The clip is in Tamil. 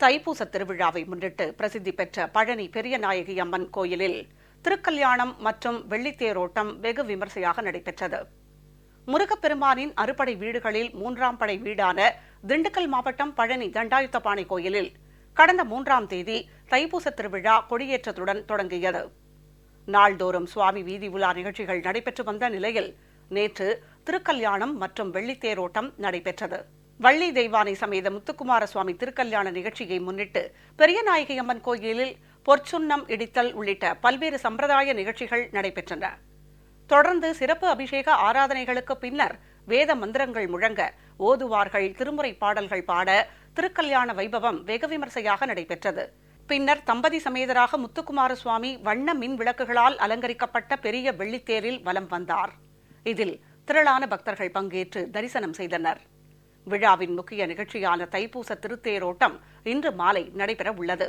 தைப்பூச திருவிழாவை முன்னிட்டு பிரசித்தி பெற்ற பழனி பெரியநாயகி அம்மன் கோயிலில் திருக்கல்யாணம் மற்றும் வெள்ளித்தேரோட்டம் வெகு விமர்சையாக நடைபெற்றது. முருகப்பெருமானின் அறுபடை வீடுகளில் 3ஆம் படை வீடான திண்டுக்கல் மாவட்டம் பழனி தண்டாயுத்தபாணி கோயிலில் கடந்த 3ஆம் தேதி தைப்பூச திருவிழா கொடியேற்றத்துடன் தொடங்கியது. நாள்தோறும் சுவாமி வீதி உலா நிகழ்ச்சிகள் நடைபெற்று வந்த நிலையில் நேற்று திருக்கல்யாணம் மற்றும் வெள்ளித்தேரோட்டம் நடைபெற்றது. வள்ளி தெய்வானை சமேத முத்துக்குமார சுவாமி திருக்கல்யாண நிகழ்ச்சியை முன்னிட்டு பெரியநாயகி அம்மன் கோயிலில் பொற்சுன்னம் இடித்தல் உள்ளிட்ட பல்வேறு சம்பிரதாய நிகழ்ச்சிகள் நடைபெற்றன. தொடர்ந்து சிறப்பு அபிஷேக ஆராதனைகளுக்கு பின்னர் வேத மந்திரங்கள் முழங்க, ஓதுவார்கள் திருமுறை பாடல்கள் பாட திருக்கல்யாண வைபவம் வெகு விமர்சையாக நடைபெற்றது. பின்னர் தம்பதி சமேதராக முத்துக்குமார சுவாமி வண்ண மின் விளக்குகளால் அலங்கரிக்கப்பட்ட பெரிய வெள்ளித்தேரில் வலம் வந்தார். இதில் திரளான பக்தர்கள் பங்கேற்று தரிசனம் செய்தனர். விழாவின் முக்கிய நிகழ்ச்சியான தைப்பூச திருத்தேரோட்டம் இன்று மாலை நடைபெற உள்ளது.